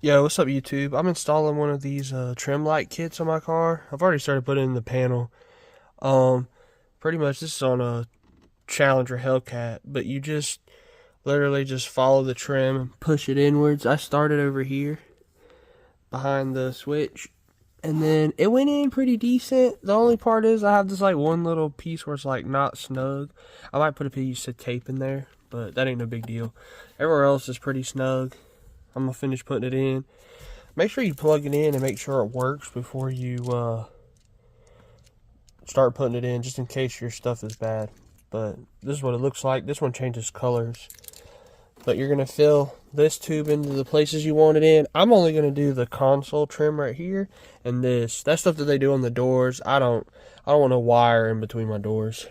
Yo, what's up YouTube? I'm installing one of these trim light kits on my car. I've already started putting in the panel. Um, Pretty much this is on a Challenger Hellcat, but you just literally just follow the trim and push it inwards. I started over here behind the switch, and then it went in pretty decent. The only part is I have this like one little piece where it's like not snug. I might put a piece of tape in there, but that ain't no big deal. Everywhere else is pretty snug. I'm gonna finish putting it in. Make sure you plug it in and make sure it works before you start putting it in, just in case your stuff is bad. But this is what it looks like. This one changes colors. But you're gonna fill this tube into the places you want it in. I'm only gonna do the console trim right here and this. That stuff that they do on the doors, I don't want to wire in between my doors.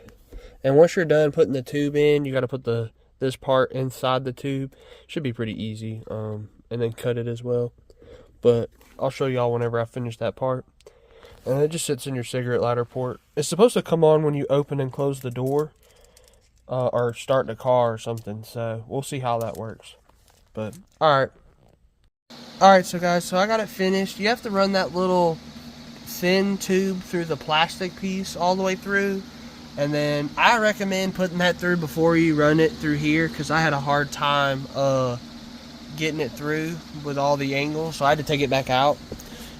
And once you're done putting the tube in, you gotta put this part inside the tube. Should be pretty easy. And then cut it as well. But I'll show y'all whenever I finish that part. And it just sits in your cigarette lighter port. It's supposed to come on when you open and close the door, or start the car or something. So we'll see how that works. But alright, so guys, so I got it finished. You have to run that little thin tube through the plastic piece all the way through. And then I recommend putting that through before you run it through here, because I had a hard time getting it through with all the angles, so I had to take it back out.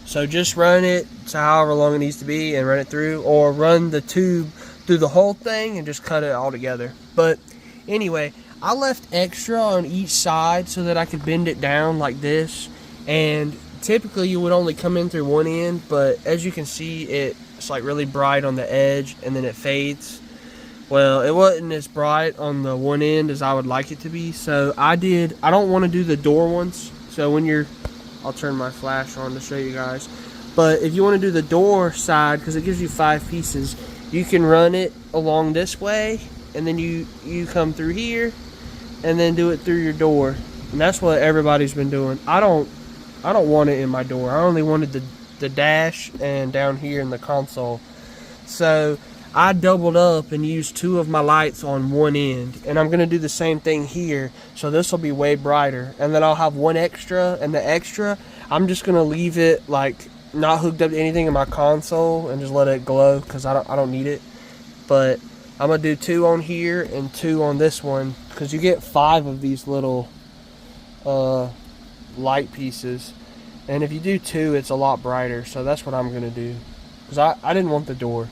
So just run it to however long it needs to be and run it through, or run the tube through the whole thing and just cut it all together. But anyway, I left extra on each side so that I could bend it down like this, and typically you would only come in through one end, but as you can see, it's like really bright on the edge and then it fades. Well, it wasn't as bright on the one end as I would like it to be, so I don't want to do the door ones. So when I'll turn my flash on to show you guys. But if you want to do the door side, because it gives you 5 pieces, you can run it along this way, and then you come through here, and then do it through your door. And that's what everybody's been doing. I don't want it in my door. I only wanted the dash and down here in the console. So I doubled up and used 2 of my lights on one end, and I'm gonna do the same thing here, so this will be way brighter. And then I'll have one extra, and the extra I'm just gonna leave it like not hooked up to anything in my console and just let it glow, because I don't need it. But I'm gonna do 2 on here and 2 on this one, because you get 5 of these little light pieces, and if you do 2, it's a lot brighter. So that's what I'm gonna do, because I didn't want the door.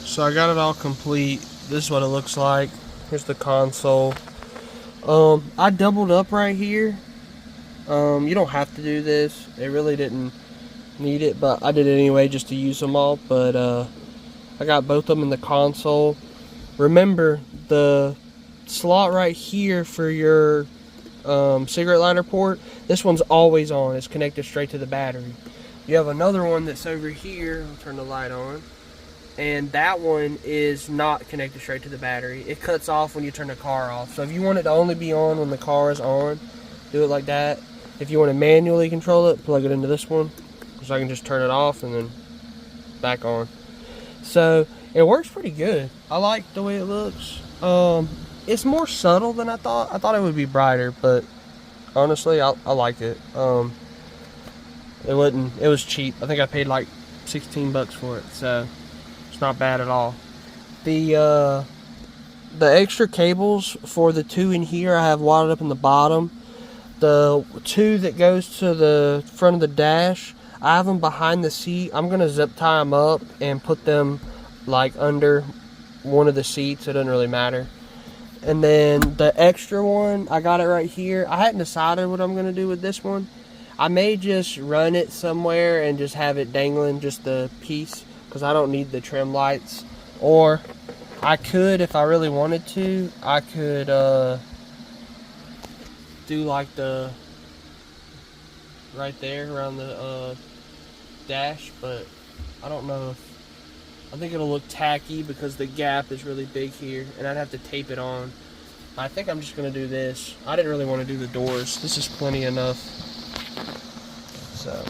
So I got it all complete. This is what it looks like. Here's the console. I doubled up right here. You don't have to do this. It really didn't need it, but I did it anyway just to use them all. But I got both of them in the console. Remember, the slot right here for your cigarette lighter port, this one's always on. It's connected straight to the battery. You have another one that's over here. I'll turn the light on. And that one is not connected straight to the battery. It cuts off when you turn the car off. So if you want it to only be on when the car is on, do it like that. If you want to manually control it, plug it into this one, so I can just turn it off and then back on. So it works pretty good. I like the way it looks. It's more subtle than I thought. I thought it would be brighter, but honestly, I like it. It was cheap. I think I paid like 16 bucks for it, so not bad at all. The extra cables for the 2 in here I have wired up in the bottom. The 2 that goes to the front of the dash, I have them behind the seat. I'm gonna zip tie them up and put them like under one of the seats. It doesn't really matter. And then the extra one, I got it right here. I hadn't decided what I'm gonna do with this one. I may just run it somewhere and just have it dangling, just the piece, because I don't need the trim lights. Or I could, if I really wanted to, I could do like the right there around the dash, but I don't know I think it'll look tacky because the gap is really big here, and I'd have to tape it on. I think I'm just gonna do this. I didn't really want to do the doors. This is plenty enough. So